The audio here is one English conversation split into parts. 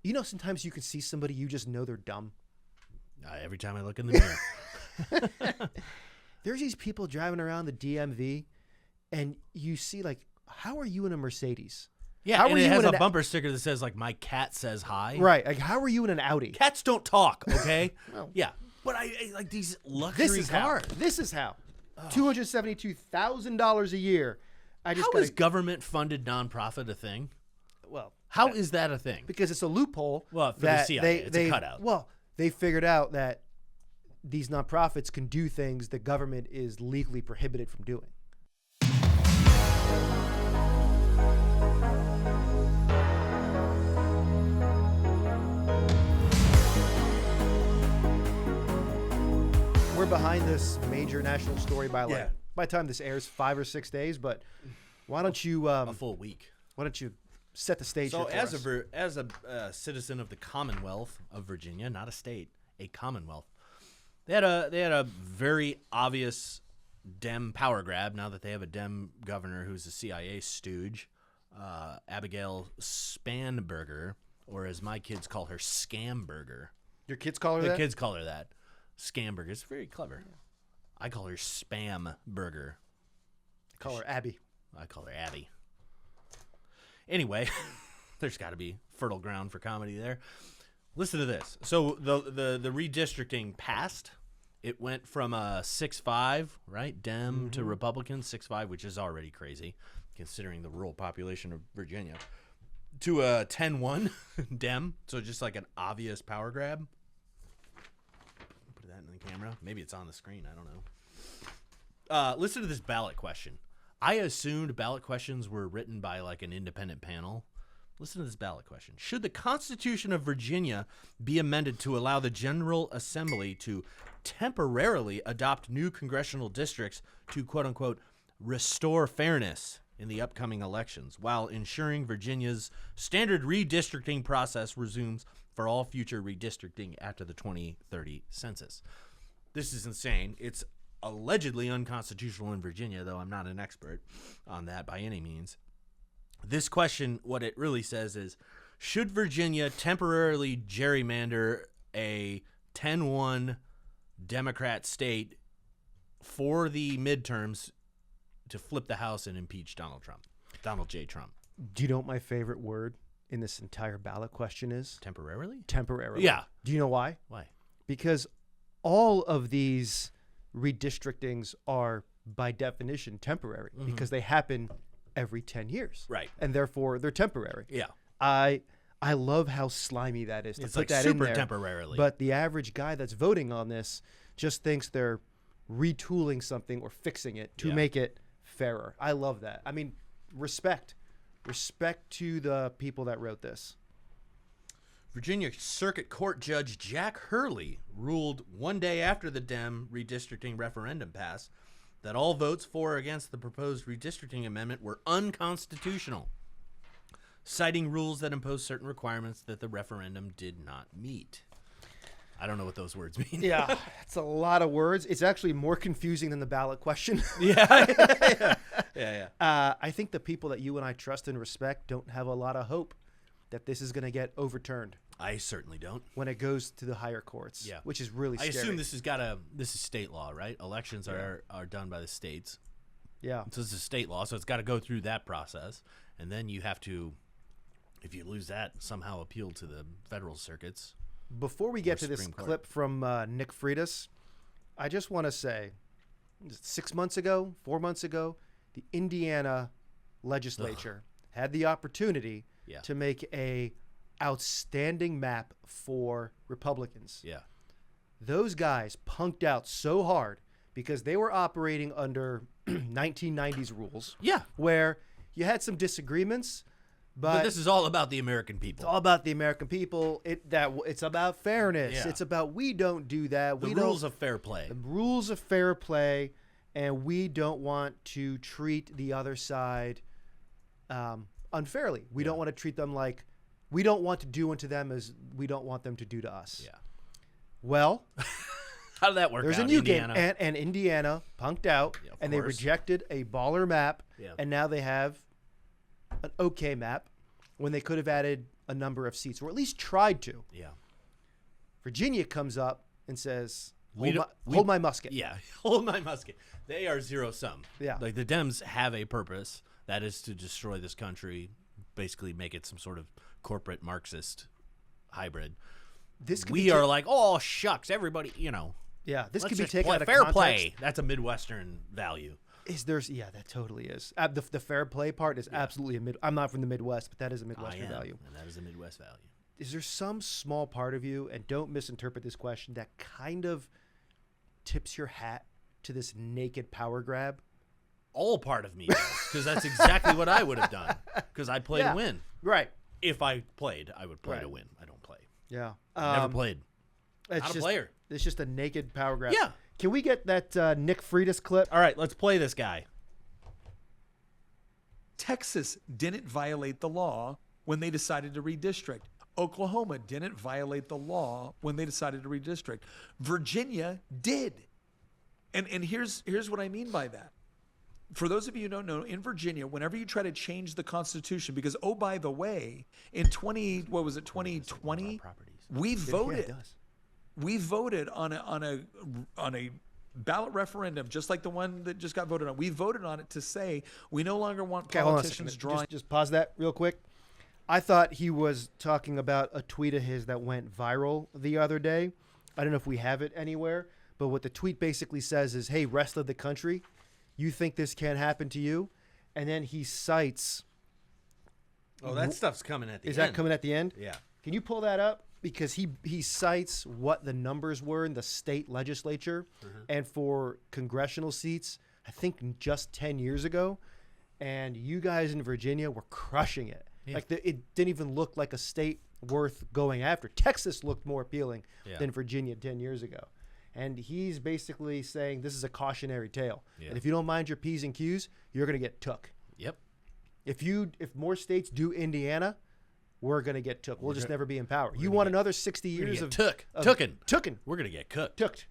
You know, sometimes you can see somebody, you just know they're dumb. Every time I look in the mirror. There's these people driving around the DMV, and you see, like, how are you in a Mercedes? Yeah, how and are it you has in a bumper sticker that says, like, my cat says hi. Right. Like, how are you in an Audi? Cats don't talk, okay? Well, yeah. But I like these luxury This is cars. how. This is how. $272,000 a year. How is government-funded nonprofit a thing? Well, How is that a thing? because it's a loophole. Well, for the that CIA, it's a cutout. Well, they figured out that these nonprofits can do things the government is legally prohibited from doing. We're behind this major national story by by the time this airs 5 or 6 days, but why don't you a full week. why don't you set the stage So here for us? as a citizen of the Commonwealth of Virginia, not a state, a Commonwealth, they had a very obvious Dem power grab. Now that they have a Dem governor who's a CIA stooge, Abigail Spanberger, or as my kids call her, Scamberger. Your kids call her The that? kids call her that. Scamberger. It's very clever. I call her Spam Burger. Call her Abby. I call her Abby. Anyway, there's got to be fertile ground for comedy there. Listen to this. So the redistricting passed. It went from a 6-5, right, Dem to Republican, 6-5, which is already crazy, considering the rural population of Virginia, to a 10-1 Dem. So just like an obvious power grab. Put that in the camera. Maybe it's on the screen. I don't know. Listen to this ballot question. I assumed ballot questions were written by like an independent panel. Listen to this ballot question. Should the Constitution of Virginia be amended to allow the General Assembly to temporarily adopt new congressional districts to, quote unquote, restore fairness in the upcoming elections while ensuring Virginia's standard redistricting process resumes for all future redistricting after the 2030 census? This is insane. It's allegedly unconstitutional in Virginia, though I'm not an expert on that by any means. This question, what it really says is, should Virginia temporarily gerrymander a 10-1 Democrat state for the midterms to flip the House and impeach Donald J. Trump? Do you know what my favorite word in this entire ballot question is? Temporarily? Temporarily. Yeah. Do you know why? Why? Because all of these redistrictings are, by definition, temporary because they happen every 10 years. Right. And therefore, they're temporary. Yeah. I love how slimy that is to It's put like that super in there. temporarily. But the average guy that's voting on this just thinks they're retooling something or fixing it to make it fairer. I love that. I mean, respect. Respect to the people that wrote this. Virginia Circuit Court Judge Jack Hurley ruled one day after the Dem redistricting referendum passed that all votes for or against the proposed redistricting amendment were unconstitutional, citing rules that impose certain requirements that the referendum did not meet. I don't know what those words mean. Yeah, it's a lot of words. It's actually more confusing than the ballot question. Yeah. I think the people that you and I trust and respect don't have a lot of hope that this is going to get overturned I certainly don't. when it goes to the higher courts. Yeah. Which is really I scary. assume this is state law, right? Elections are done by the states. Yeah. So this is state law, so it's got to go through that process. And then you have to, if you lose that, somehow appeal to the federal circuits. Before we get to this Supreme Court. clip from Nick Freitas, I just want to say 4 months ago, the Indiana legislature had the opportunity to make a outstanding map for Republicans. Yeah. Those guys punked out so hard because they were operating under 1990s rules. Yeah. Where you had some disagreements, but this is all about the American people. it's all about the American people. It's about fairness. Yeah. It's about we don't do that. The rules of fair play. The rules of fair play, and we don't want to treat the other side unfairly. We don't want to treat them like we don't want to do unto them as we don't want them to do to us. Yeah. Well, How did that work there's out? a new Indiana? game, and Indiana punked out, Yeah, of and they course. rejected a baller map, Yeah. and now they have an okay map when they could have added a number of seats, or at least tried to. Yeah. Virginia comes up and says, We hold my musket. Yeah, hold my musket. They are zero sum. Yeah. Like the Dems have a purpose, that is to destroy this country, basically make it some sort of corporate Marxist hybrid. We are like, oh shucks, everybody, Yeah, this let's could be just taken out of fair context. play. That's a Midwestern value. Yeah, that totally is. The fair play part is absolutely I'm not from the Midwest, but that is a Midwestern value. And that is a Midwest value. Is there some small part of you, and don't misinterpret this question, that kind of tips your hat to this naked power grab? All part of me does, because that's exactly what I would have done, because I play to win. Right. If I played, I would play to win. I don't play. Yeah. Never played. Not a player. It's just a naked power grab. Yeah. Can we get that Nick Freitas clip? All right, let's play this guy. Texas didn't violate the law when they decided to redistrict. Oklahoma didn't violate the law when they decided to redistrict. Virginia did. And here's what I mean by that. For those of you who don't know, in Virginia, whenever you try to change the Constitution, because, oh, by the way, in 2020, we voted. Yeah, it does. We voted on a ballot referendum, just like the one that just got voted on. We voted on it to say we no longer want politicians drawing. Just pause that real quick. I thought he was talking about a tweet of his that went viral the other day. I don't know if we have it anywhere, but what the tweet basically says is, hey, rest of the country, you think this can't happen to you? And then he cites. Oh, that stuff's coming at the end. Is that coming at the end? Yeah. Can you pull that up? Because he cites what the numbers were in the state legislature and for congressional seats, I think just 10 years ago. And you guys in Virginia were crushing it. Yeah. Like it didn't even look like a state worth going after. Texas looked more appealing than Virginia 10 years ago. And he's basically saying this is a cautionary tale. Yeah. And if you don't mind your P's and Q's, you're going to get took. Yep. If more states do Indiana, we're going to get took. We'll just never be in power. You want another 60 years of tooken. We're going to get cooked. Tooked.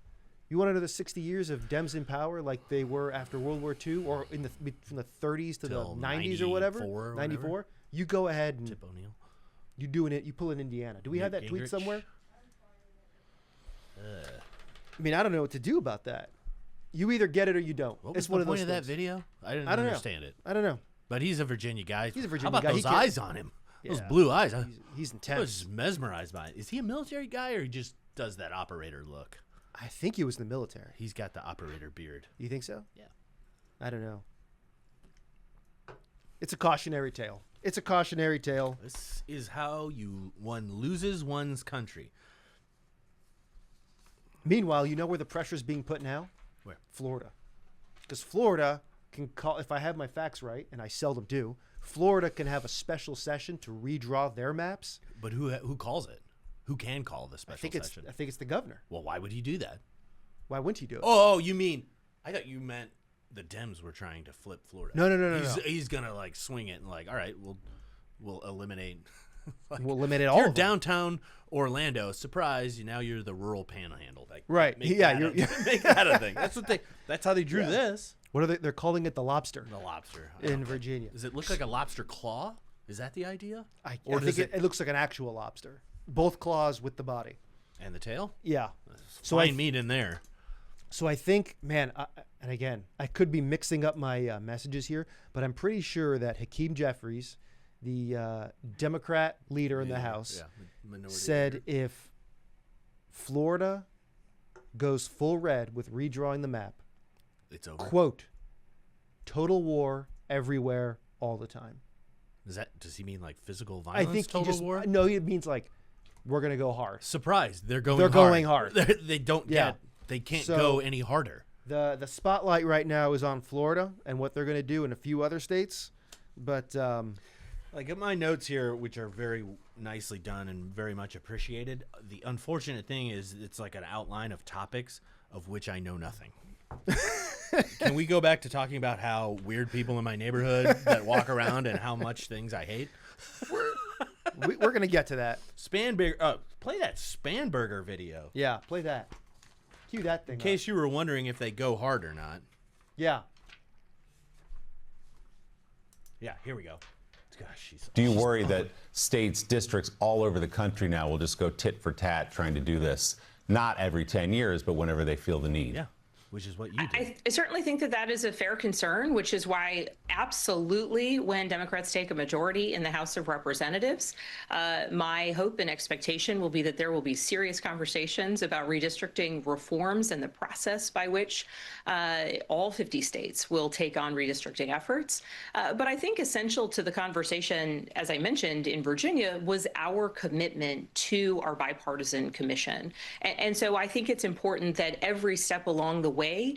You want another 60 years of Dems in power like they were after World War II or from the 30s to the 90s or whatever? 94. You go ahead and Tip O'Neill. You doing it. You pull in Indiana. Do we have that tweet somewhere? I mean, I don't know what to do about that. You either get it or you don't. What was the point of that video? I didn't understand it. I don't know. But he's a Virginia guy. He's a Virginia guy. How about those eyes on him? Those blue eyes. He's intense. I was just mesmerized by it. Is he a military guy or he just does that operator look? I think he was in the military. He's got the operator beard. You think so? Yeah. I don't know. It's a cautionary tale. It's a cautionary tale. This is how one loses one's country. Meanwhile, you know where the pressure is being put now? Where? Florida. Because Florida can call, if I have my facts right, and I seldom do, Florida can have a special session to redraw their maps. But who calls it? Who can call the special session? I think it's the governor. Well, why would he do that? Why wouldn't he do it? Oh, you mean, I thought you meant the Dems were trying to flip Florida. No. He's going to like swing it and like, all right, we'll eliminate. We'll eliminate all of them. Downtown Orlando. Surprise! Now you're the rural panhandle. Like, right? Make that a thing. That's how they drew this. What are they? They're calling it the lobster. The lobster in Virginia. Does it look like a lobster claw? Is that the idea? I think it looks like an actual lobster. Both claws with the body and the tail. Yeah. So fine meat in there. So I think, man, and again, I could be mixing up my messages here, but I'm pretty sure that Hakeem Jeffries, the Democrat leader in the House, said leader. If Florida goes full red with redrawing the map, it's over. Quote, total war everywhere all the time. Does he mean like physical violence? I think total war? No, it means like we're going to go hard. Surprise. They're going hard. They can't go any harder. The spotlight right now is on Florida and what they're going to do in a few other states. But like in my notes here, which are very nicely done and very much appreciated, the unfortunate thing is it's like an outline of topics of which I know nothing. Can we go back to talking about how weird people in my neighborhood that walk around and how much things I hate? We're going to get to that. Play that Spanberger video. Yeah, play that. Cue that thing in case you were wondering if they go hard or not. Yeah. Yeah, here we go. Gosh, Do you worry that states, districts all over the country now will just go tit for tat trying to do this, not every 10 years, but whenever they feel the need? Yeah, which is what you do. I certainly think that that is a fair concern, which is why absolutely when Democrats take a majority in the House of Representatives, my hope and expectation will be that there will be serious conversations about redistricting reforms and the process by which all 50 states will take on redistricting efforts. But I think essential to the conversation, as I mentioned, in Virginia, was our commitment to our bipartisan commission. And so I think it's important that every step along the way,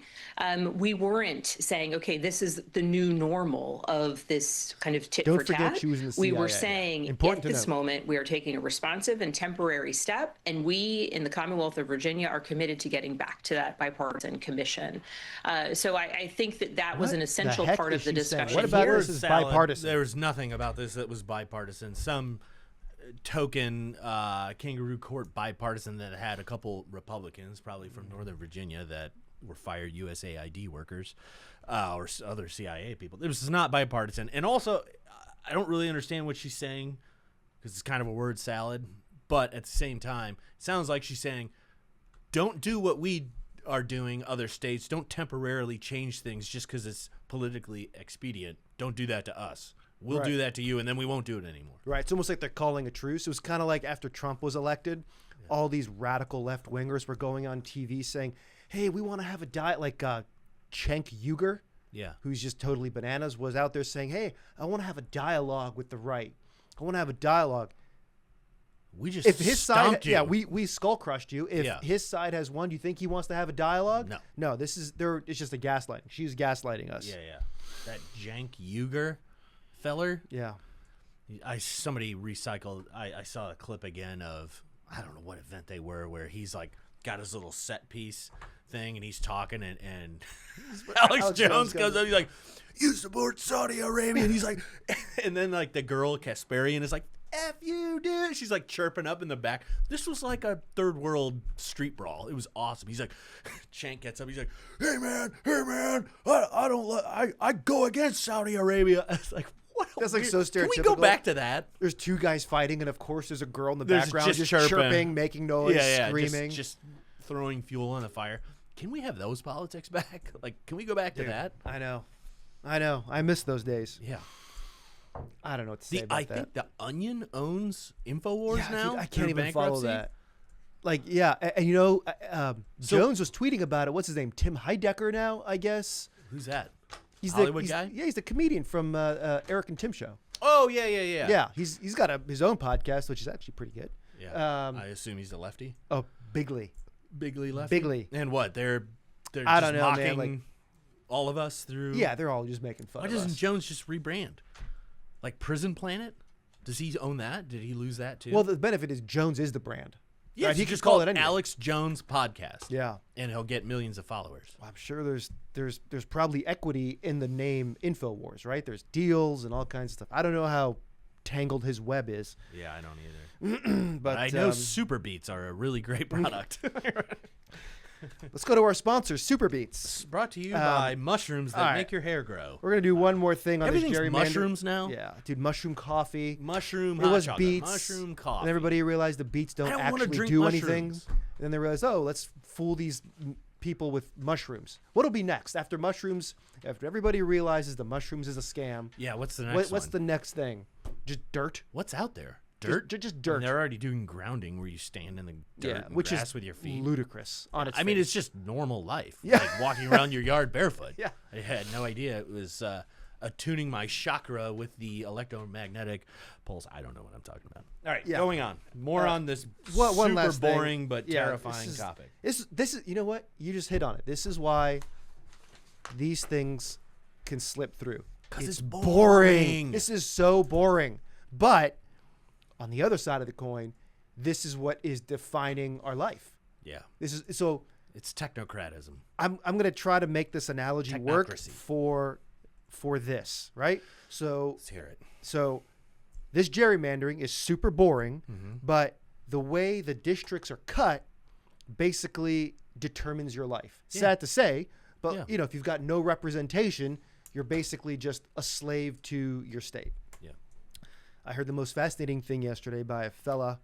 we weren't saying, okay, this is the new normal of this kind of tit for tat. We were saying, at this moment, we are taking a responsive and temporary step, and we in the Commonwealth of Virginia are committed to getting back to that bipartisan commission. So I think that that was an essential part of the discussion. What about here. this is bipartisan? There was nothing about this that was bipartisan. Some token kangaroo court bipartisan that had a couple Republicans, probably from Northern Virginia, that were fired USAID workers or other CIA people. This is not bipartisan. And also, I don't really understand what she's saying because it's kind of a word salad. But at the same time, it sounds like she's saying, don't do what we are doing, other states. Don't temporarily change things just because it's politically expedient. Don't do that to us. We'll do that to you, and then we won't do it anymore. Right. It's almost like they're calling a truce. It was kind of like after Trump was elected, all these radical left-wingers were going on TV saying, hey, we want to have a diet like Cenk Uygur, who's just totally bananas, was out there saying, hey, I want to have a dialogue with the right. I want to have a dialogue. We just if his side, you. we skull crushed you. If his side has won, do you think he wants to have a dialogue? No. This is it's just a gaslighting. She's gaslighting us. Yeah. That Cenk Uygur feller. Yeah. Somebody recycled. I saw a clip again of, I don't know what event they were, where he's like got his little set piece thing and he's talking and Alex Jones comes up. He's like, you support Saudi Arabia, and he's like, and then like the girl Kasparian is like, F you, dude. She's like chirping up in the back. This was like a third world street brawl. It was awesome. He's like, Cenk gets up. He's like, hey man, I go against Saudi Arabia. It's like, what? That's like so stereotypical. Can we go back to that? There's two guys fighting, and of course there's a girl in the background just chirping, making noise, screaming. Just throwing fuel on the fire. Can we have those politics back? Like, can we go back to that? I know. I miss those days. Yeah. I don't know what to say about I think The Onion owns InfoWars now. Dude, I can't even follow that. Like, and you know, Jones was tweeting about it. What's his name? Tim Heidecker now, I guess. Who's that? He's Hollywood guy? Yeah, he's the comedian from Eric and Tim show. Oh, yeah. Yeah, he's got his own podcast, which is actually pretty good. Yeah. I assume he's a lefty. Oh, Bigly lefty. Bigly. And what? They're I just don't know, mocking man. Like, all of us through. Yeah, they're all just making fun. Why of doesn't us. Jones just rebrand? Like Prison Planet? Does he own that? Did he lose that too? Well, the benefit is Jones is the brand. Yeah, right? he could just call call it it anyway. Alex Jones Podcast. Yeah, and he'll get millions of followers. Well, I'm sure there's probably equity in the name InfoWars, right? There's deals and all kinds of stuff. I don't know how tangled his web is. Yeah, I don't either. But I know Super Beats are a really great product. Let's go to our sponsor, Super Beats. Brought to you by mushrooms that make your hair grow. We're gonna do one more thing on Everything's this gerrymander. mushrooms now. Yeah, dude, mushroom coffee. Mushroom it hot was chocolate, beets. mushroom coffee. And everybody realized the beets don't wanna actually drink do mushrooms. anything. And then they realized, oh, let's fool these people with mushrooms. What'll be next after mushrooms? After everybody realizes the mushrooms is a scam. Yeah, what's the next What's one? the next thing? Just dirt? What's out there? Dirt? Just dirt. And they're already doing grounding where you stand in the dirt and which grass is with your feet. Ludicrous on its I mean, face. it's just normal life. Yeah. Like walking around your yard barefoot. Yeah. I had no idea it was attuning my chakra with the electromagnetic pulse. I don't know what I'm talking about. All right, going on. More on this one super last thing. boring but Yeah, terrifying topic. This is you know what? You just hit on it. This is why these things can slip through. Because it's boring. This is so boring. But on the other side of the coin, this is what is defining our life. Yeah. This is so. It's technocratism. I'm going to try to make this analogy work Technocracy. for this, right? So Let's hear it. So this gerrymandering is super boring, but the way the districts are cut basically determines your life. Sad to say, but you know, if you've got no representation, you're basically just a slave to your state. Yeah. I heard the most fascinating thing yesterday by a fella.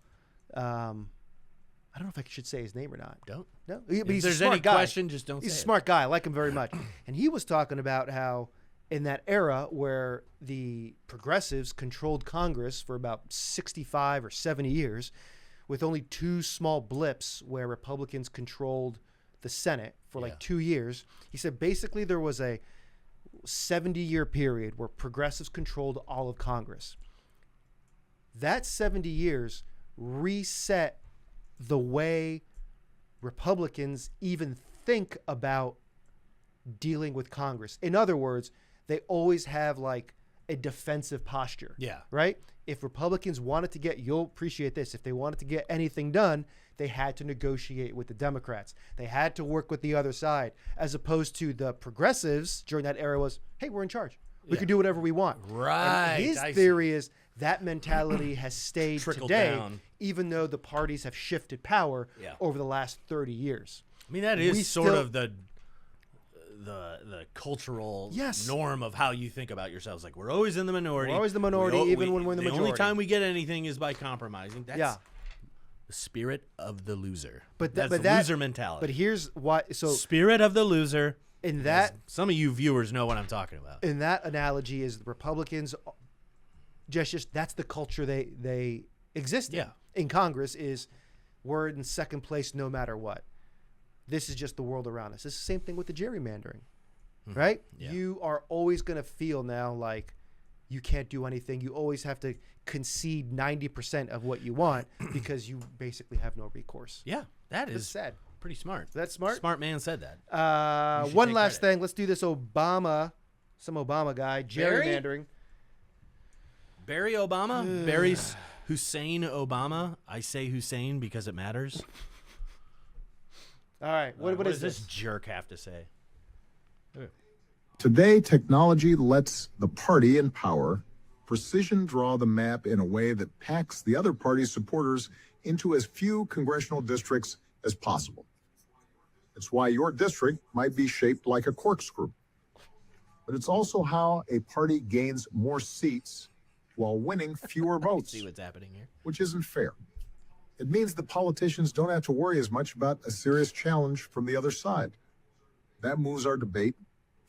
I don't know if I should say his name or not. Don't. No, but If he's a there's smart any guy. question, just don't He's say a it. smart guy. I like him very much. And he was talking about how in that era where the progressives controlled Congress for about 65 or 70 years, with only 2 small blips where Republicans controlled the Senate for like 2 years, he said basically there was a 70-year period where progressives controlled all of Congress. That 70 years reset the way Republicans even think about dealing with Congress. In other words, they always have like a defensive posture. Yeah. Right? If Republicans wanted to get, you'll appreciate this, if they wanted to get anything done, they had to negotiate with the Democrats. They had to work with the other side, as opposed to the progressives during that era was, hey, we're in charge. We can do whatever we want. Right. And his I theory is that mentality has stayed Trickled today, down. even though the parties have shifted power over the last 30 years. I mean, that is We sort still- of the cultural Yes. norm of how you think about yourselves. Like, we're always in the minority. We're always the minority, even when we're in the only majority. time we get anything is by compromising. That's Yeah. the spirit of the loser. But that's but the that, loser mentality. But here's why. So Spirit of the loser. in that Some of you viewers know what I'm talking about. in that analogy is the Republicans just that's the culture they exist in. Yeah. In Congress is we're in second place no matter what. This is just the world around us. It's the same thing with the gerrymandering. Right? Yeah. You are always going to feel now like you can't do anything. You always have to concede 90% of what you want because you basically have no recourse. Yeah, that It's is sad. pretty smart. That's smart. Smart man said that. You should One take last credit. thing. Let's do this Obama, some Obama guy, Barry? gerrymandering. Barry Obama? Barry's Hussein Obama. I say Hussein because it matters. All right. What What is does this? this jerk have to say? Today, technology lets the party in power precision draw the map in a way that packs the other party's supporters into as few congressional districts as possible. It's why your district might be shaped like a corkscrew. But it's also how a party gains more seats while winning fewer votes, See what's happening here. which isn't fair. It means the politicians don't have to worry as much about a serious challenge from the other side. That moves our debate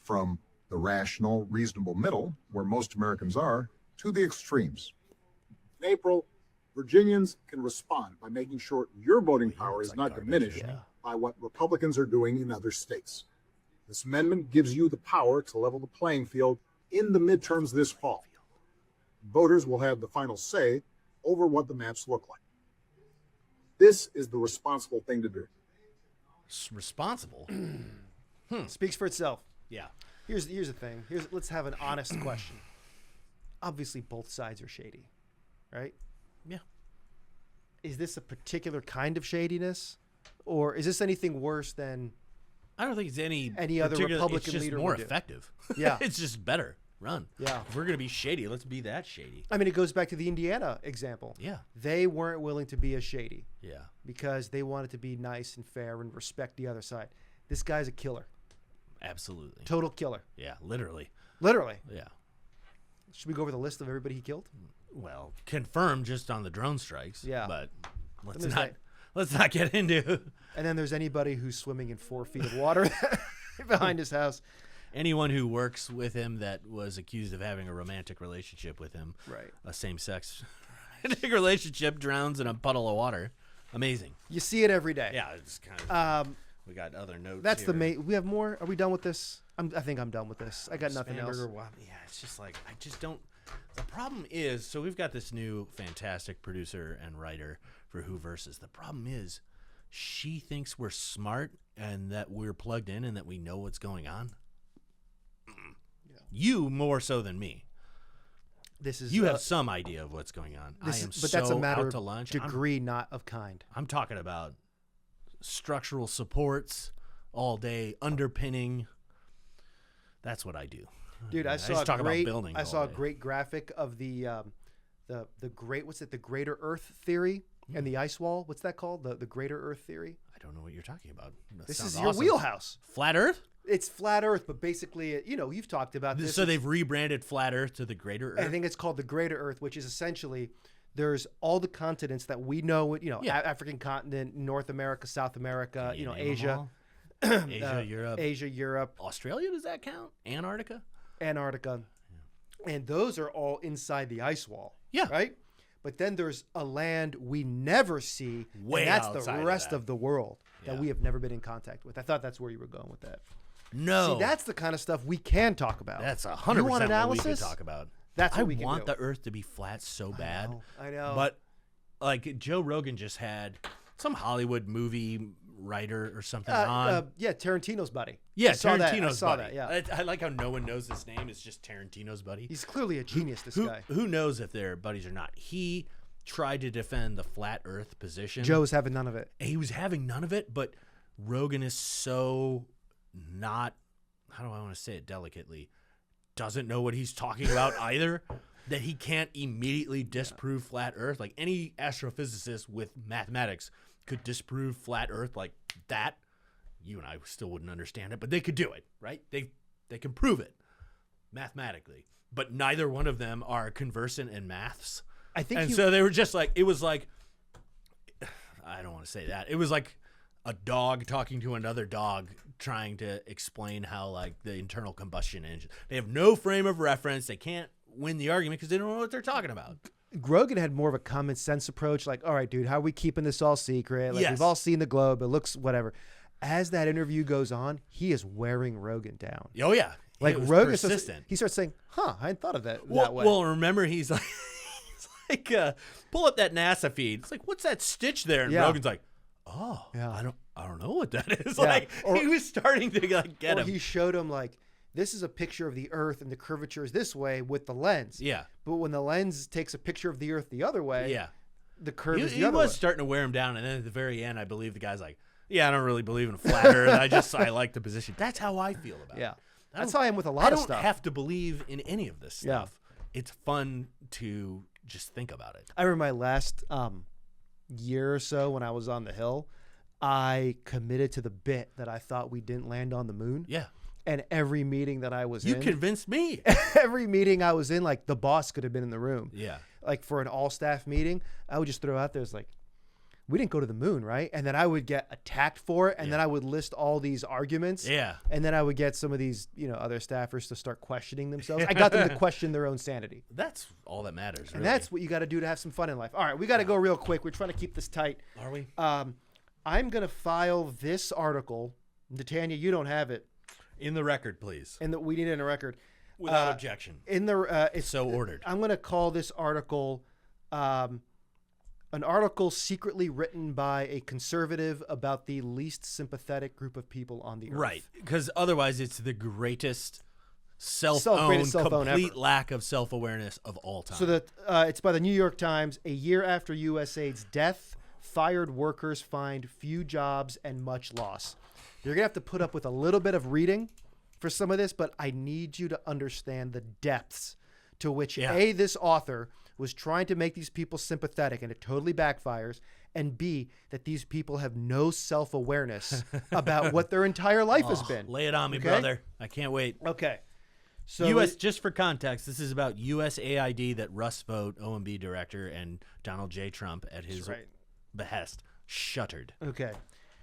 from the rational, reasonable middle, where most Americans are, to the extremes. In April, Virginians can respond by making sure your voting power is not diminished by what Republicans are doing in other states. This amendment gives you the power to level the playing field in the midterms this fall. Voters will have the final say over what the maps look like. This is the responsible thing to do. Responsible? Speaks for itself. Yeah. Here's the thing. Let's have an honest question. Obviously, both sides are shady, right? Yeah. Is this a particular kind of shadiness, or is this anything worse than? I don't think it's any Other particular- Republican it's just leader more would do. effective. Yeah. It's just better. Run. Yeah. If we're going to be shady, let's be that shady. I mean, it goes back to the Indiana example. Yeah. They weren't willing to be as shady Yeah. because they wanted to be nice and fair and respect the other side. This guy's a killer, Absolutely. total killer, Yeah, literally. literally. Yeah. Should we go over the list of everybody he killed? Well, confirmed just on the drone strikes. Yeah. But let's there's not that. let's not get into And then there's anybody who's swimming in 4 feet of water behind his house. anyone who works with him that was accused of having a romantic relationship with him. Right. A same-sex romantic relationship drowns in a puddle of water. Amazing. You see it every day. Yeah, it's kind of. We got other notes. That's here. the main. We have more. Are we done with this? I think I'm done with this. I got nothing else. Spamberger, yeah, it's just like I just don't. The problem is, so we've got this new fantastic producer and writer for Who Versus. The problem is, she thinks we're smart and that we're plugged in and that we know what's going on. You more so than me. This is You have some idea of what's going on. I am but that's a so matter out of to lunch. degree, not of kind. I'm talking about structural supports all day, underpinning. That's what I do. Dude, I just saw talk a about great. building I all saw a day. great graphic of the great. What's it? The Greater Earth theory and the ice wall. What's that called? The Greater Earth theory. I don't know what you're talking about. That This sounds is your awesome. wheelhouse. Flat Earth? It's flat Earth, but basically, you've talked about this. So they've rebranded flat Earth to the Greater Earth. I think it's called the Greater Earth, which is essentially there's all the continents that we know. African continent, North America, South America, Asia, Asia, Europe, Australia. Does that count? Antarctica. And those are all inside the ice wall. Yeah. Right. But then there's a land we never see, Way and that's outside the of rest that. of the world that Yeah. we have never been in contact with. I thought that's where you were going with that. No, See, that's the kind of stuff we can talk about. That's 100% You want what we analysis? could talk about. That's what I we can want do. the Earth to be flat so bad. I know. But like Joe Rogan just had some Hollywood movie writer or something on. Tarantino's buddy. Yeah, I saw that. I Tarantino's saw buddy. that. Yeah, I like how no one knows his name. It's just Tarantino's buddy. he's clearly a genius. This guy. Who knows if they're buddies or not? He tried to defend the flat Earth position. Joe's having none of it. He was having none of it, but Rogan is so not, how do I want to say it delicately, doesn't know what he's talking about either, that he can't immediately disprove flat Earth. Like any astrophysicist with mathematics could disprove flat Earth like that. You and I still wouldn't understand it, but they could do it, right? They can prove it mathematically, but neither one of them are conversant in maths. I think And so they were just like, it was like, I don't want to say that. It was like a dog talking to another dog trying to explain how like the internal combustion engine. They have no frame of reference. They can't win the argument because they don't know what they're talking about. Rogan had more of a common sense approach. Like, all right, dude, how are we keeping this all secret? Like, Yes. we've all seen the globe. It looks whatever. As that interview goes on, he is wearing Rogan down. Oh yeah, Like it was Rogan, persistent. he starts saying, "Huh, I hadn't thought of that Well, that way." well, remember he's like, pull up that NASA feed. It's like, what's that stitch there? And Yeah. Rogan's like, oh, Yeah. I don't know what that is. Yeah. Like Or- he was starting to like get or him. he showed him like, this is a picture of the Earth, and the curvature is this way with the lens. Yeah, But when the lens takes a picture of the Earth the other way, yeah. the curve is He the other was way. starting to wear him down, and then at the very end, I believe the guy's like, "Yeah, I don't really believe in flat Earth. I like the position." That's how I feel about Yeah. it. That's how I am with a I lot of don't stuff. have to believe in any of this Yeah. stuff. It's fun to just think about it. I remember my last year or so when I was on the Hill, I committed to the bit that I thought we didn't land on the moon. Yeah, And every meeting that I was you in, convinced me. every meeting I was in, like the boss could have been in the room. Yeah, Like for an all staff meeting, I would just throw out there, it's like, we didn't go to the moon, right? And then I would get attacked for it. And then I would list all these arguments. yeah. And then I would get some of these, other staffers to start questioning themselves. I got them to question their own sanity. That's all that matters. And really. that's what you got to do to have some fun in life. All right, we got to go real quick. We're trying to keep this tight. Are we? I'm going to file this article. Natanya, you don't have it. In the record, please, And we need it in a record. without objection. In the it's So ordered. I'm going to call this article an article secretly written by a conservative about the least sympathetic group of people on the earth. Right, because otherwise it's the greatest Greatest self-owned, self-owned complete ever. lack of self-awareness of all time. So it's by the New York Times. A year after USAID's death, fired workers find few jobs and much loss. You're going to have to put up with a little bit of reading for some of this, but I need you to understand the depths to which, Yeah. A, this author was trying to make these people sympathetic, and it totally backfires, and B, that these people have no self-awareness about what their entire life has been. Lay it on me, Okay? brother. I can't wait. Okay. So Just for context, this is about USAID that Russ Vought, OMB director, and Donald J. Trump at his right. behest shuttered. Okay.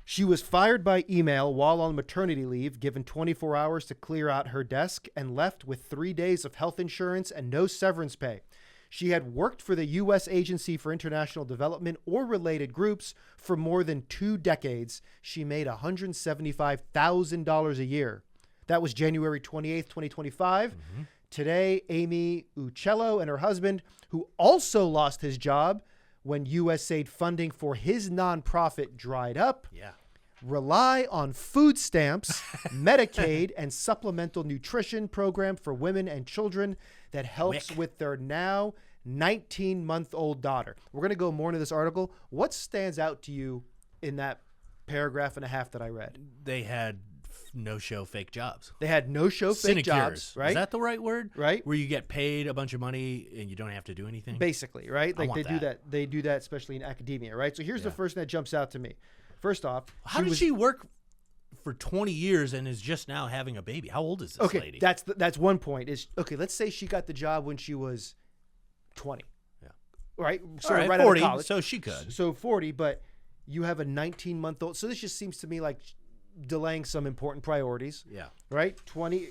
She was fired by email while on maternity leave, given 24 hours to clear out her desk, and left with 3 days of health insurance and no severance pay. She had worked for the U.S. Agency for International Development or related groups for more than 2 decades. She made $175,000 a year. That was January 28th, 2025. Today, Amy Uccello and her husband, who also lost his job when USAID funding for his nonprofit dried up, Yeah. rely on food stamps, Medicaid, and supplemental nutrition program for women and children that helps WIC. with their now 19-month-old daughter. We're going to go more into this article. What stands out to you in that paragraph and a half that I read? They had no-show fake jobs. They had no-show fake jobs, Sinecures. right? Is that the right word? Right. Where you get paid a bunch of money and you don't have to do anything? Basically, right? Like want they do that. that. They do that, especially in academia, right? So here's the Yeah. first thing that jumps out to me. First off, How did she work for 20 years and is just now having a baby. How old is this lady? That's one point. Is okay. Let's say she got the job when she was 20. Yeah. Right. So All right, right 40, out of college. so she could. So 40, but you have a 19-month-old. So this just seems to me like delaying some important priorities. Yeah. Right. 40,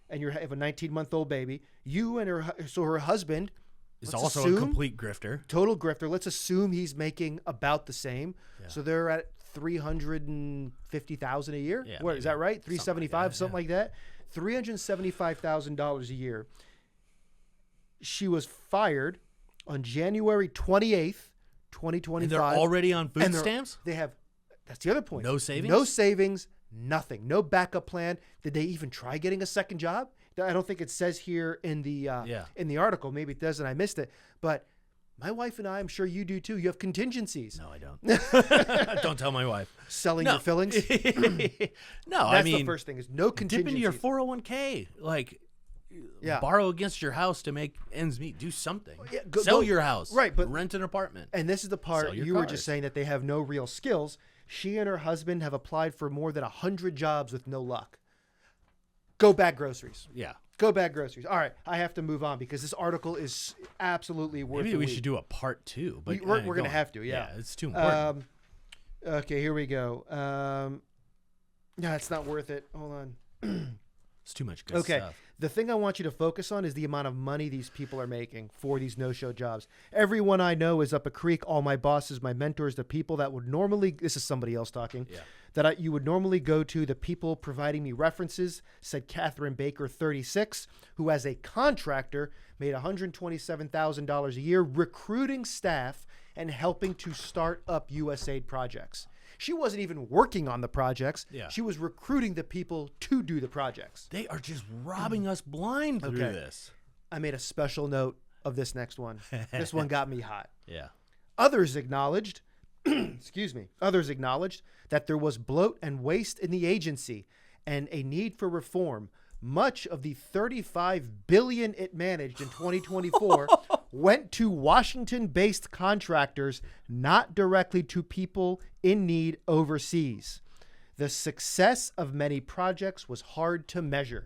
and you have a 19-month-old baby. You and her husband Is let's also assume, a complete grifter. total grifter. Let's assume he's making about the same. Yeah. So they're at $350,000 a year. Yeah, What is that right? 375, something like that. $375,000 a year. She was fired on January 28th, 2025. And they're already on food And stamps? They have. That's the other point. No savings? No savings. Nothing. No backup plan. Did they even try getting a second job? I don't think it says here in the in the article. Maybe it does, and I missed it. But my wife and I, I'm sure you do too. You have contingencies. No, I don't. Don't tell my wife. Selling your fillings. No, That's I mean, the first thing is no dip contingencies. into your 401k. Like, Yeah. borrow against your house to make ends meet. Do something. Yeah, Sell your house. Right, but rent an apartment. And this is the part Sell your you were cars. just saying that they have no real skills. She and her husband have applied for more than 100 jobs with no luck. Go bag groceries. Yeah. Go bag groceries. All right, I have to move on because this article is absolutely worth Maybe the we read. should do a part 2. But We're going to have to, yeah. It's too important. Okay, here we go. No, it's not worth it. Hold on. It's too much good Okay. stuff. The thing I want you to focus on is the amount of money these people are making for these no-show jobs. Everyone I know is up a creek. All my bosses, my mentors, the people that would normally, this is somebody else talking, you would normally go to, the people providing me references, said Catherine Baker, 36, who as a contractor made $127,000 a year recruiting staff and helping to start up USAID projects. She wasn't even working on the projects. Yeah. She was recruiting the people to do the projects. They are just robbing us blind through Okay. this. I made a special note of this next one. This one got me hot. Yeah. Others acknowledged, others acknowledged that there was bloat and waste in the agency and a need for reform. Much of the $35 billion it managed in 2024 went to Washington-based contractors, not directly to people in need overseas. The success of many projects was hard to measure.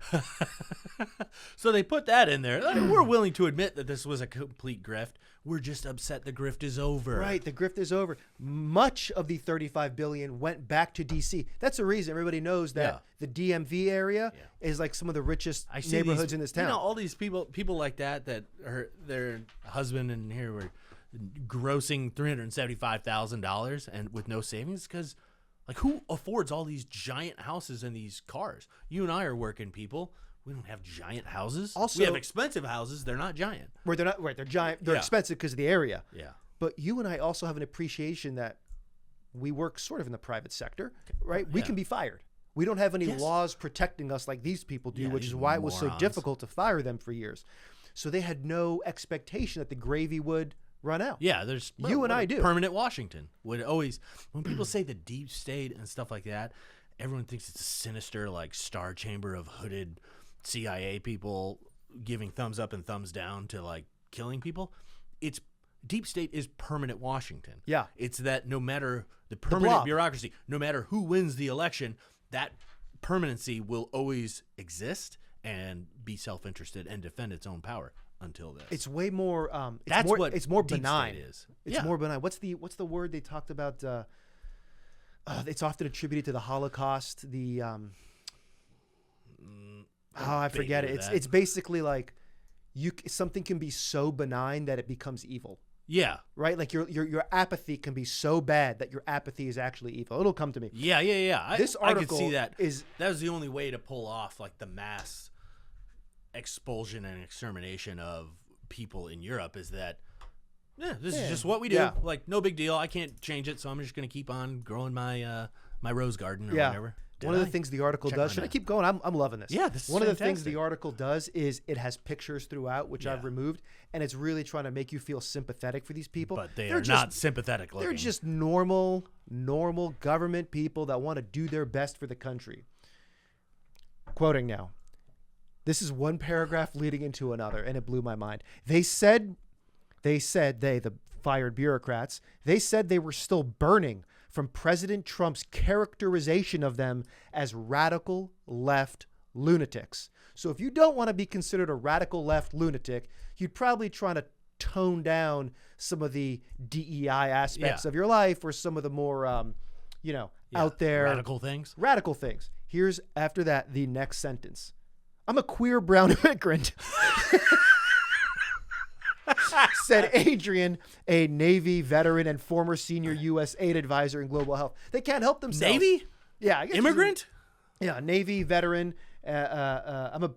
So they put that in there. We're willing to admit that this was a complete grift. We're just upset the grift is over. Right, the grift is over. Much of the $35 billion went back to D.C. That's the reason everybody knows that the DMV area is like some of the richest neighborhoods in this town. You know, all these people like that are their husband and here were grossing $375,000 and with no savings because, like, who affords all these giant houses and these cars? You and I are working people. We don't have giant houses. Also, we have expensive houses. They're not giant. Where they're not right. They're giant. They're expensive because of the area. Yeah. But you and I also have an appreciation that we work sort of in the private sector, right? We can be fired. We don't have any laws protecting us like these people do, which is why it was so difficult to fire them for years. So they had no expectation that the gravy would run out. Yeah, there's you and I do. Permanent Washington would always, when people say the deep state and stuff like that, everyone thinks it's a sinister, like, star chamber of hooded CIA people giving thumbs up and thumbs down to, like, killing people. It's deep state is permanent Washington. Yeah. It's that no matter the permanent bureaucracy, no matter who wins the election, that permanency will always exist and be self-interested and defend its own power until this. It's way more. It's more deep benign. state is. It's more benign. What's the word they talked about? It's often attributed to the Holocaust. The I forget it. It's basically like something can be so benign that it becomes evil. Yeah. Right? Like your apathy can be so bad that your apathy is actually evil. It'll come to me. Yeah. This I article could see that. is That was the only way to pull off, like, the mass expulsion and extermination of people in Europe is that, this is just what we do. Yeah. Like, no big deal. I can't change it, so I'm just going to keep on growing my my rose garden or whatever. One of the things the article does. Should I keep going? I'm loving this. Yeah, this is one of the things fantastic. the article does is it has pictures throughout, which I've removed, and it's really trying to make you feel sympathetic for these people. But they're just not sympathetic looking. They're just normal government people that want to do their best for the country. Quoting now. This is one paragraph leading into another, and it blew my mind. They, the fired bureaucrats, they said they were still burning from President Trump's characterization of them as radical left lunatics. So if you don't want to be considered a radical left lunatic, you'd probably try to tone down some of the DEI aspects of your life, or some of the more, out there Radical things. Radical things. Here's, after that, the next sentence. I'm a queer brown immigrant, said Adrian, a Navy veteran and former senior USAID advisor in global health. They can't help themselves. Navy? Yeah. I guess Immigrant? Yeah, Navy veteran. I'm a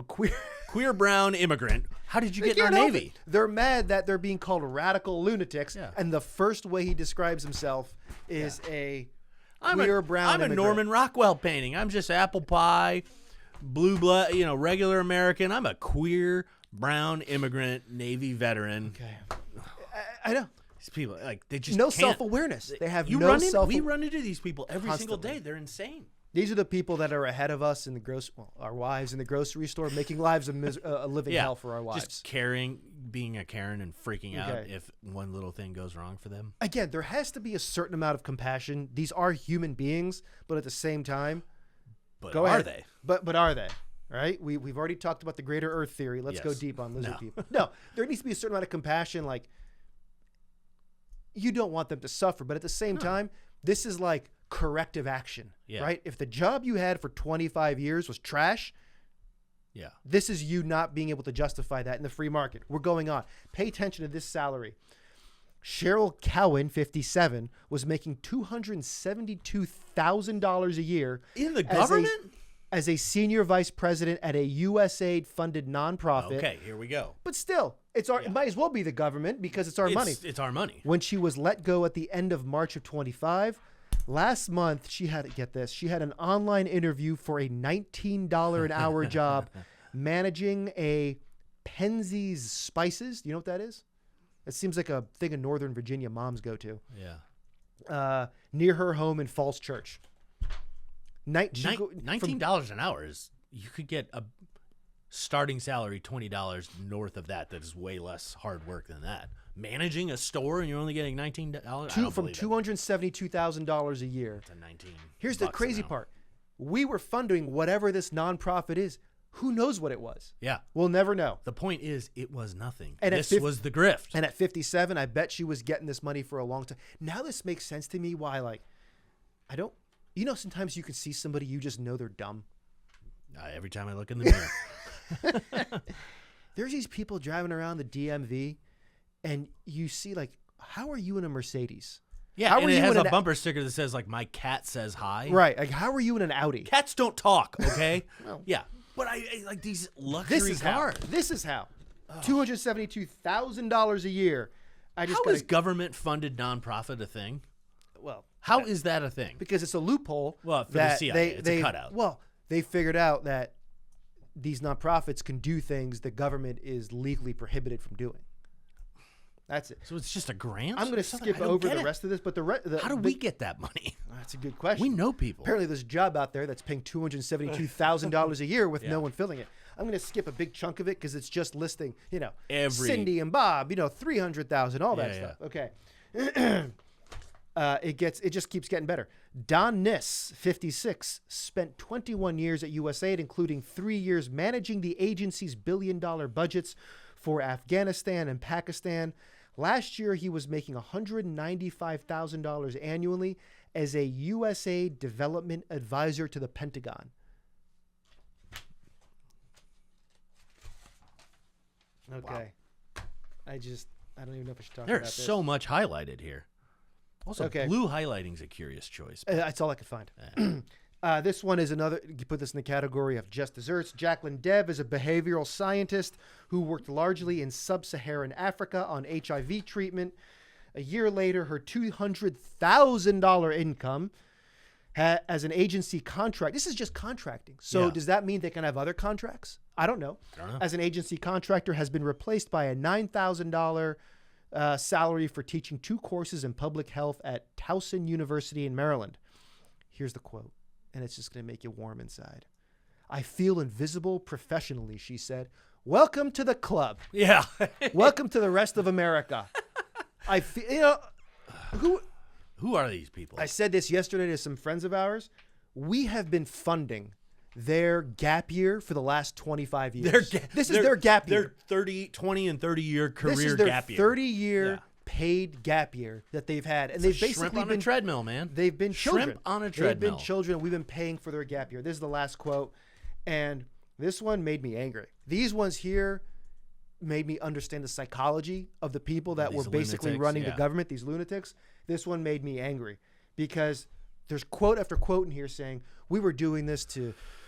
queer... Queer brown immigrant. How did you They get in our can't help Navy? it. They're mad that they're being called radical lunatics, and the first way he describes himself is a queer brown I'm a immigrant. Norman Rockwell painting. I'm just apple pie, blue blood, regular American. I'm a queer brown immigrant Navy veteran. Okay. I know. These people, they just No can't. self-awareness. They have no self-awareness. We run into these people every single Constantly. day. They're insane. These are the people that are ahead of us in the our wives in the grocery store, making lives a living hell for our wives. Just being a Karen and freaking out if one little thing goes wrong for them. Again, there has to be a certain amount of compassion. These are human beings, but at the same time, But go are ahead. they? But are they? Right? We've already talked about the greater Earth theory. Let's go Yes. deep on lizard No. people. No, there needs to be a certain amount of compassion. Like, you don't want them to suffer, but at the same time, this is like corrective action, right? If the job you had for 25 years was trash, this is you not being able to justify that in the free market. We're going on. Pay attention to this salary. Cheryl Cowan, 57, was making $272,000 a year In the government? as a senior vice president at a USAID-funded nonprofit. Okay, here we go. But still, it might as well be the government because it's our money. It's our money. When she was let go at the end of March of 25, last month she had an online interview for a $19 an hour job managing a Penzeys Spices. Do you know what that is? It seems like a thing in Northern Virginia moms go to. Yeah. Near her home in Falls Church. $19 an hour is, you could get a starting salary $20 north of that. That is way less hard work than that. Managing a store and you're only getting $19 from $272,000 a year. to 19. Here's the bucks crazy an hour. part. We were funding whatever this nonprofit is. Who knows what it was? Yeah. We'll never know. The point is, it was nothing. And at this was the grift. And at 57, I bet she was getting this money for a long time. Now this makes sense to me why, sometimes you can see somebody, you just know they're dumb. Every time I look in the mirror. There's these people driving around the DMV, and you see, how are you in a Mercedes? Yeah, How and are it you has in a an bumper sticker that says, my cat says hi. Right. How are you in an Audi? Cats don't talk, okay? Well, yeah. But I like these luxury This is cars. how. This is how. $272,000 a year. How is government-funded nonprofit a thing? Well, How is that a thing? because it's a loophole. Well, for the that CIA, it's a cutout. Well, they figured out that these nonprofits can do things the government is legally prohibited from doing. That's it. So it's just a grant? I'm going to Something- skip I don't over get the it. rest of this, but How do we get that money? That's a good question. We know people. Apparently, there's a job out there that's paying $272,000 a year with Yeah. no one filling it. I'm going to skip a big chunk of it because it's just listing, Every- Cindy and Bob, 300,000, all that Yeah, stuff. Okay. It just keeps getting better. Don Niss, 56, spent 21 years at USAID, including 3 years managing the agency's billion-dollar budgets for Afghanistan and Pakistan. Last year, he was making $195,000 annually as a USAID development advisor to the Pentagon. Okay. Wow. I don't even know if I should talk about There's this. so much highlighted here. Also, Okay. blue highlighting's a curious choice. That's all I could find. This one is another, you put this in the category of just desserts. Jacqueline Deb is a behavioral scientist who worked largely in sub-Saharan Africa on HIV treatment. A year later, her $200,000 income as an agency contract. This is just contracting. So Yeah. does that mean they can have other contracts? I don't know. As an agency contractor has been replaced by a $9,000 salary for teaching 2 courses in public health at Towson University in Maryland. Here's the quote, and it's just going to make you warm inside. "I feel invisible professionally," she said. "Welcome to the club. Yeah. Welcome to the rest of America." I feel, Who are these people? I said this yesterday to some friends of ours. We have been funding their gap year for the last 25 years. This is their gap year. Their 20 and 30-year career This is their gap year. 30-year paid gap year that they've had. And they've basically shrimp on been a treadmill, man. They've been children. Shrimp on a They've treadmill. been children. We've been paying for their gap year. This is the last quote. And this one made me angry. These ones here made me understand the psychology of the people that These were basically lunatics, running yeah. the government, these lunatics. This one made me angry because there's quote after quote in here saying, we were doing this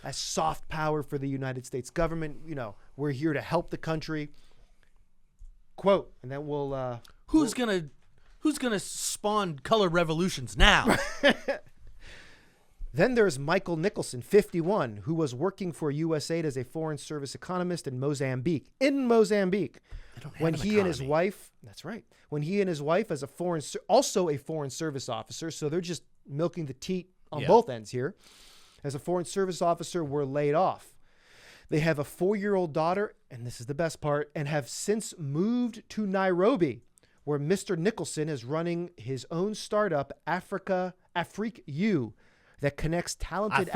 as soft power for the United States government. You know, we're here to help the country. Quote, and then we'll... Who's gonna spawn color revolutions now? Then there's Michael Nicholson, 51, who was working for USAID as a foreign service economist in Mozambique. When he and his wife, that's right, when he and his wife as also a foreign service officer, so they're just milking the teat on both ends here, as a foreign service officer were laid off. They have a 4-year-old daughter, and this is the best part, and have since moved to Nairobi, where Mr. Nicholson is running his own startup, Afrique U, that connects talented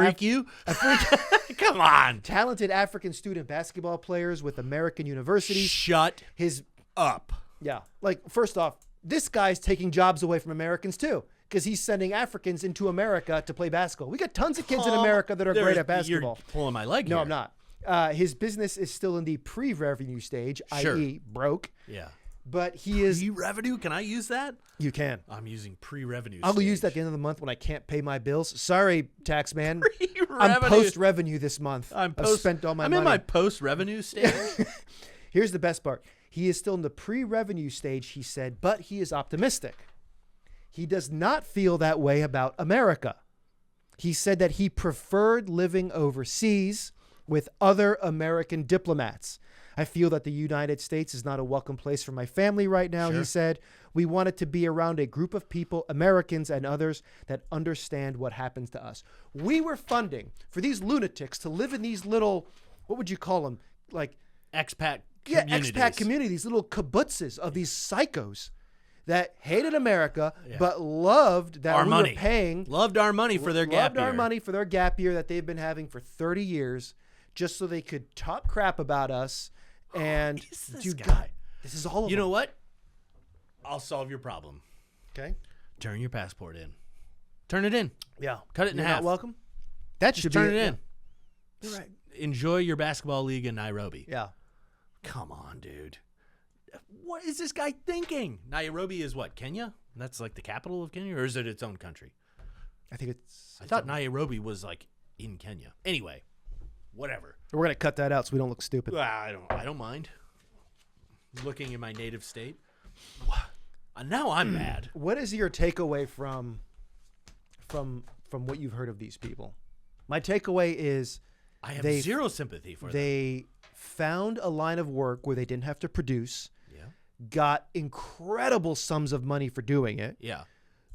Come on. talented African student basketball players with American universities. Shut up. Yeah. Like, first off, this guy's taking jobs away from Americans too, because he's sending Africans into America to play basketball. We got tons of kids in America that are great at basketball. You're pulling my leg No, here. I'm not. His business is still in the pre-revenue stage, Sure. i.e. broke. Yeah. But he is... Pre-revenue? Can I use that? You can. I'm using pre-revenue I'll stage. use that at the end of the month when I can't pay my bills. Sorry, tax man. Pre-revenue. I'm post-revenue this month. I've spent all my money. I'm in my post-revenue stage. Here's the best part. He is still in the pre-revenue stage, he said, but he is optimistic. He does not feel that way about America. He said that he preferred living overseas with other American diplomats. I feel that the United States is not a welcome place for my family right now, he said. We wanted to be around a group of people, Americans and others, that understand what happens to us. We were funding for these lunatics to live in these little, what would you call them? Like Expat expat communities. community, these little kibbutzes of these psychos that hated America but loved that Our we money. were paying. Loved our money for their gap Loved our year. money for their gap year that they've been having for 30 years just so they could talk crap about us. And is this dude, guy? God, this is all of You them. know what? I'll solve your problem. Okay. Turn your passport in. Turn it in. Yeah. Cut it in You're half. not welcome? That Just should turn be it in. You're right. Enjoy your basketball league in Nairobi. Yeah. Come on, dude. What is this guy thinking? Nairobi is what, Kenya? That's like the capital of Kenya, or is it its own country? I think it's... I thought Nairobi was like in Kenya. Anyway, whatever. We're going to cut that out so we don't look stupid. I don't mind looking in my native state. Now I'm mad. What is your takeaway from what you've heard of these people? My takeaway is I have they- zero sympathy for them. they found a line of work where they didn't have to produce, Yeah. got incredible sums of money for doing it. Yeah.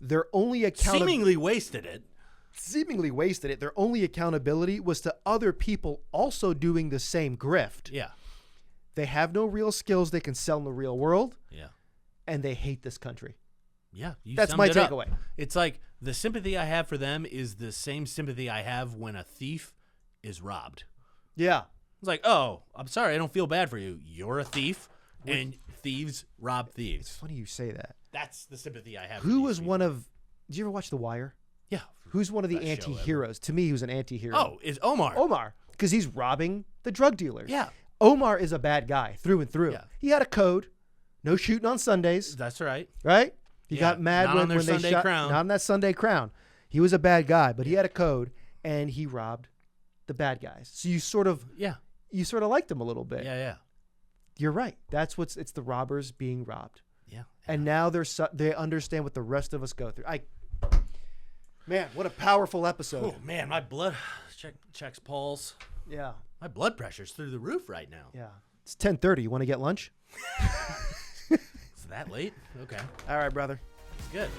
Their only Seemingly wasted it. seemingly wasted it. Their only accountability was to other people also doing the same grift. Yeah. They have no real skills they can sell in the real world, Yeah. and they hate this country. Yeah. You That's summed my it up. takeaway. It's like the sympathy I have for them is the same sympathy I have when a thief is robbed. Yeah. It's like, oh, I'm sorry, I don't feel bad for you. You're a thief, and thieves rob It's thieves. funny you say that. That's the sympathy I have. for Who these was people. one of... Did you ever watch The Wire? Yeah. Who's one of the Best show ever. anti-heroes? To me, he was an anti-hero. Oh, it's Omar. Omar, because he's robbing the drug dealers. Yeah. Omar is a bad guy through and through. Yeah. He had a code. No shooting on Sundays, That's right. right? He Yeah, got mad not when, on their when they Sunday shot. crown. Not on that Sunday crown. He was a bad guy, but he had a code, and he robbed the bad guys. So you sort of Yeah. liked him a little bit. Yeah, yeah. You're right. It's the robbers being robbed. Yeah. And now they understand what the rest of us go through. Man, what a powerful episode. Oh, man, my blood checks pulse. Yeah. My blood pressure's through the roof right now. Yeah. It's 10:30. You want to get lunch? Is it that late? Okay. All right, brother. It's good.